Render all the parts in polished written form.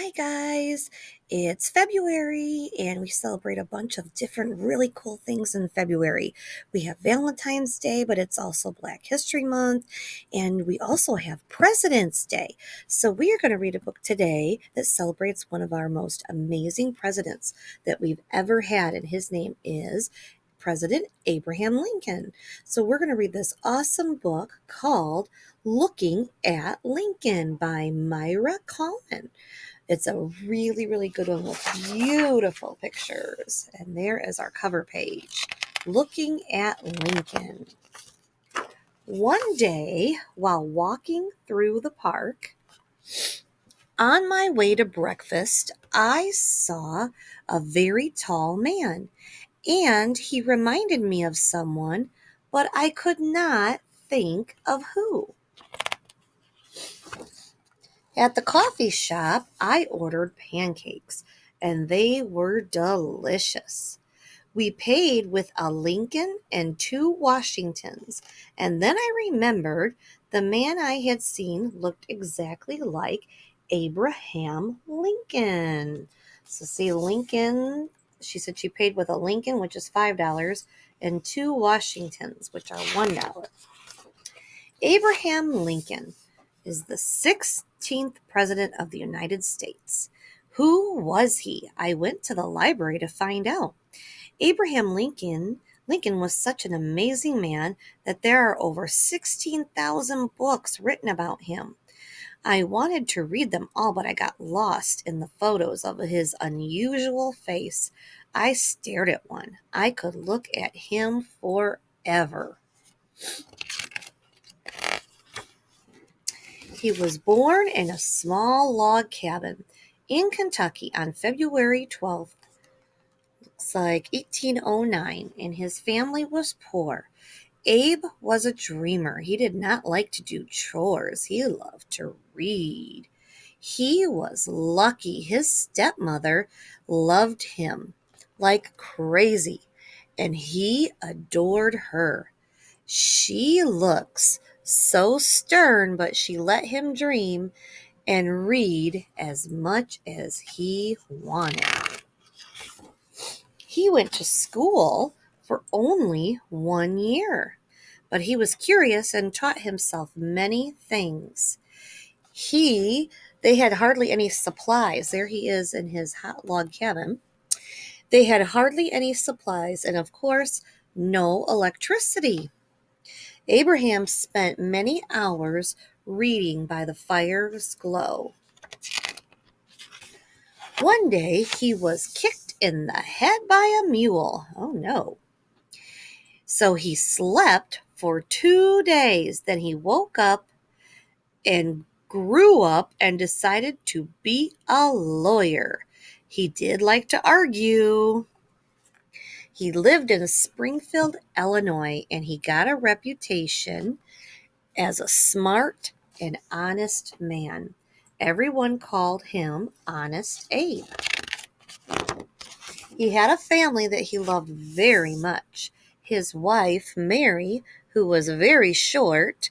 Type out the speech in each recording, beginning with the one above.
Hi, guys. It's February, and we celebrate a bunch of different really cool things in February. We have Valentine's Day, but it's also Black History Month, and we also have President's Day. So, we are going to read a book today that celebrates one of our most amazing presidents that we've ever had, and his name is President Abraham Lincoln. So, we're going to read this awesome book called Looking at Lincoln by Myra Coleman. It's a really, really good one with beautiful pictures. And there is our cover page. Looking at Lincoln. One day, while walking through the park, on my way to breakfast, I saw a very tall man, and he reminded me of someone, but I could not think of who. At the coffee shop, I ordered pancakes, and they were delicious. We paid with a Lincoln and two Washingtons, and then I remembered the man I had seen looked exactly like Abraham Lincoln. So, see, Lincoln, she said she paid with a Lincoln, which is $5, and two Washingtons, which are $1. Abraham Lincoln is the 16th President of the United States. Who was he? I went to the library to find out. Abraham Lincoln was such an amazing man that there are over 16,000 books written about him. I wanted to read them all, but I got lost in the photos of his unusual face. I stared at one. I could look at him forever. He was born in a small log cabin in Kentucky on February 12th, looks like 1809, and his family was poor. Abe was a dreamer. He did not like to do chores. He loved to read. He was lucky. His stepmother loved him like crazy, and he adored her. She looks so stern, but she let him dream and read as much as he wanted. He went to school for only 1 year, but he was curious and taught himself many things. They had hardly any supplies. There he is in his hot log cabin. They had hardly any supplies, and of course, no electricity. Abraham spent many hours reading by the fire's glow. One day he was kicked in the head by a mule. Oh no. So he slept for 2 days. Then he woke up and grew up and decided to be a lawyer. He did like to argue. He lived in Springfield, Illinois, and he got a reputation as a smart and honest man. Everyone called him Honest Abe. He had a family that he loved very much. His wife, Mary, who was very short,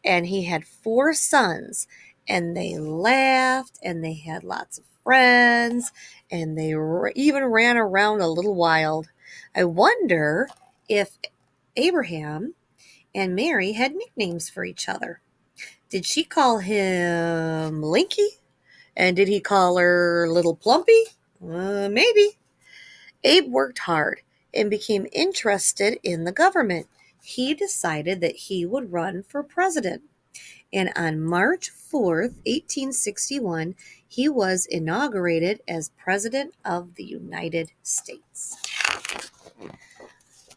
and he had 4 sons, and they laughed, and they had lots of friends, and they even ran around a little wild. I wonder if Abraham and Mary had nicknames for each other. Did she call him Linky? And did he call her Little Plumpy? Maybe. Abe worked hard and became interested in the government. He decided that he would run for president. And on March 4th, 1861, he was inaugurated as President of the United States.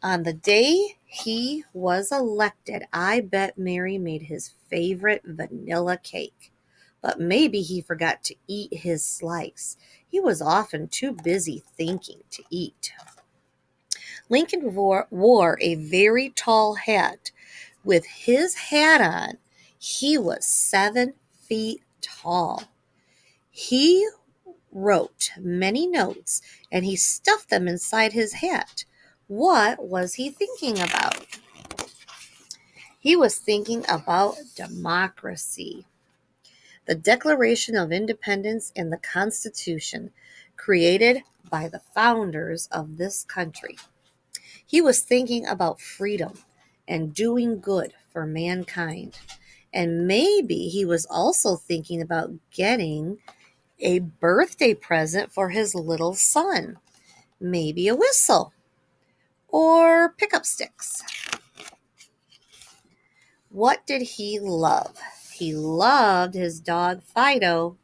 On the day he was elected, I bet Mary made his favorite vanilla cake. But maybe he forgot to eat his slice. He was often too busy thinking to eat. Lincoln wore a very tall hat. With his hat on, he was 7 feet tall. He wrote many notes, and he stuffed them inside his hat. What was he thinking about? He was thinking about democracy. the Declaration of Independence and the Constitution created by the founders of this country. He was thinking about freedom and doing good for mankind. And maybe he was also thinking about getting a birthday present for his little son. Maybe a whistle or pickup sticks. What did he love? He loved his dog Fido.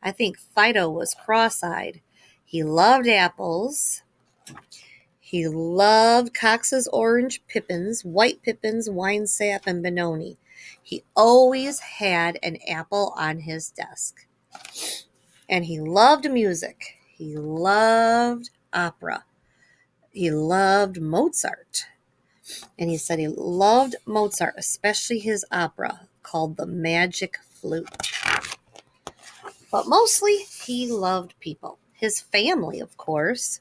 I think Fido was cross-eyed. He loved apples. He loved Cox's orange pippins, white pippins, winesap, and Benoni. He always had an apple on his desk. And he loved music. He loved opera. He loved Mozart. And he said he loved Mozart, especially his opera called The Magic Flute. But mostly he loved people. His family, of course,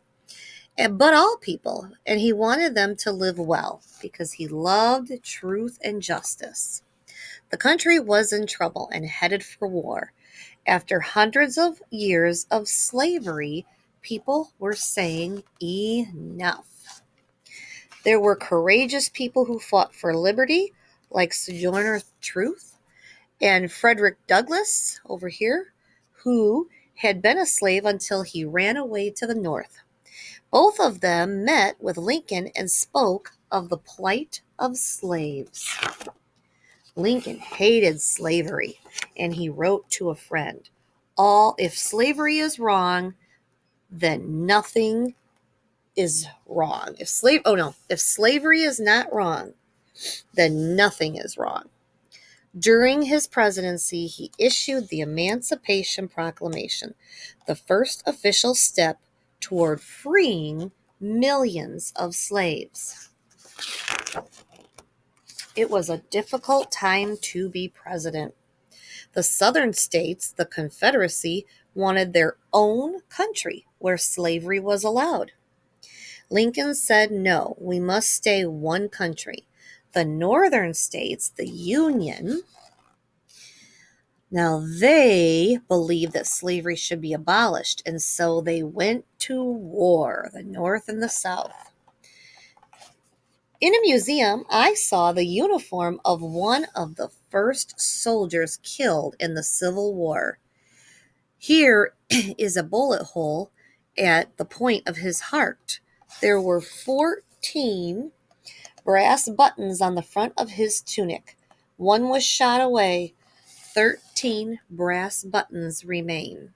but all people. And he wanted them to live well because he loved truth and justice. The country was in trouble and headed for war. After hundreds of years of slavery, people were saying enough. There were courageous people who fought for liberty, like Sojourner Truth and Frederick Douglass over here, who had been a slave until he ran away to the North. Both of them met with Lincoln and spoke of the plight of slaves. Lincoln hated slavery, and he wrote to a friend, if slavery is wrong, then nothing is wrong. If slavery is not wrong, then nothing is wrong. During his presidency, he issued the Emancipation Proclamation, the first official step toward freeing millions of slaves. It was a difficult time to be president. The Southern states, the Confederacy, wanted their own country where slavery was allowed. Lincoln said, no, we must stay one country. The Northern states, the Union, now they believed that slavery should be abolished, and so they went to war, the North and the South. In a museum, I saw the uniform of one of the first soldiers killed in the Civil War. Here is a bullet hole at the point of his heart. There were 14 brass buttons on the front of his tunic. One was shot away. 13 brass buttons remain.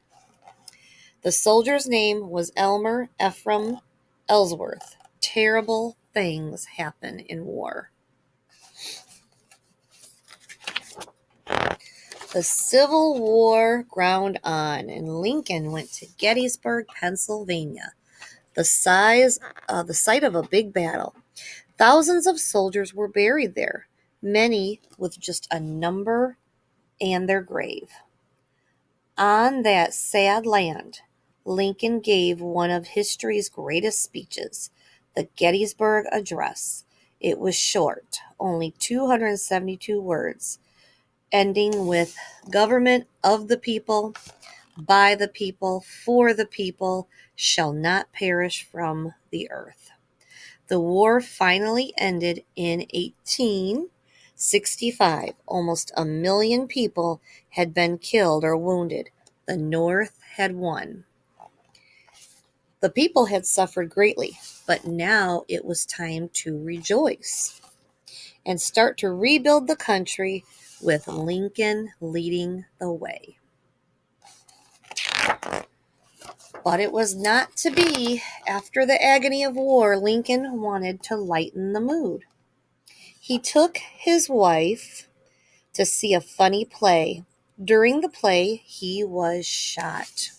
The soldier's name was Elmer Ephraim Ellsworth. Terrible things happen in war. The Civil War ground on, and Lincoln went to Gettysburg, Pennsylvania, the site of a big battle. Thousands of soldiers were buried there, many with just a number and their grave. On that sad land, Lincoln gave one of history's greatest speeches, the Gettysburg Address. It was short, only 272 words, ending with government of the people, by the people, for the people, shall not perish from the earth. The war finally ended in 1865. Almost 1 million people had been killed or wounded. The North had won. The people had suffered greatly, but now it was time to rejoice and start to rebuild the country with Lincoln leading the way. But it was not to be. After the agony of war, Lincoln wanted to lighten the mood. He took his wife to see a funny play. During the play, he was shot,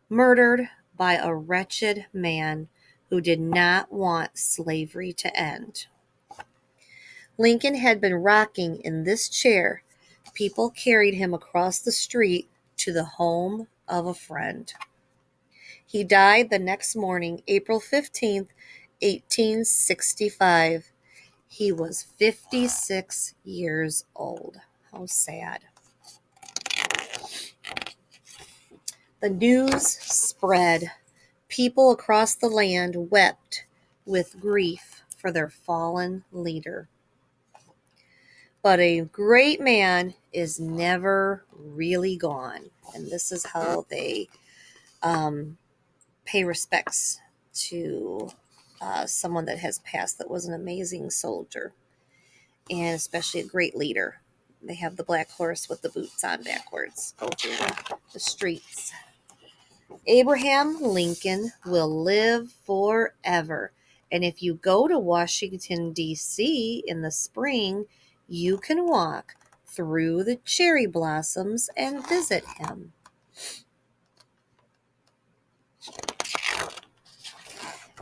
murdered by a wretched man who did not want slavery to end. Lincoln had been rocking in this chair. People carried him across the street to the home of a friend. He died the next morning, April 15th, 1865. He was 56 years old. How sad. The news spread. People across the land wept with grief for their fallen leader. But a great man is never really gone. And this is how they pay respects to someone that has passed that was an amazing soldier and especially a great leader. They have the black horse with the boots on backwards go through the streets. Abraham Lincoln will live forever. And if you go to Washington, D.C. in the spring, you can walk through the cherry blossoms and visit him.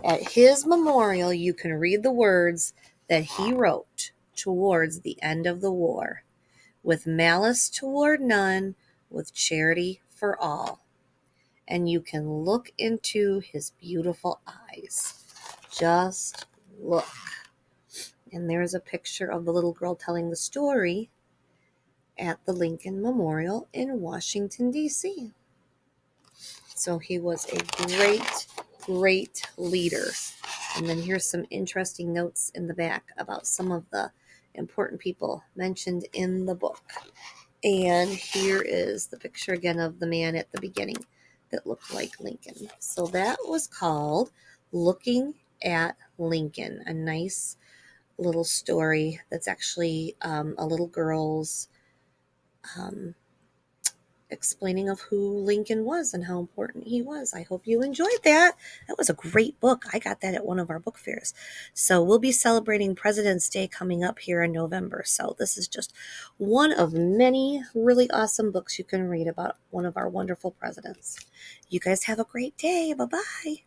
At his memorial, you can read the words that he wrote towards the end of the war. With malice toward none, with charity for all. And you can look into his beautiful eyes. Just look. And there's a picture of the little girl telling the story at the Lincoln Memorial in Washington, D.C. So he was a great, great leader. And then here's some interesting notes in the back about some of the important people mentioned in the book. And here is the picture again of the man at the beginning that looked like Lincoln. So that was called Looking at Lincoln, a nice little story that's actually a little girl's explaining of who Lincoln was and how important he was. I hope you enjoyed that. That was a great book. I got that at one of our book fairs. So we'll be celebrating President's Day coming up here in November. So this is just one of many really awesome books you can read about one of our wonderful presidents. You guys have a great day. Bye-bye.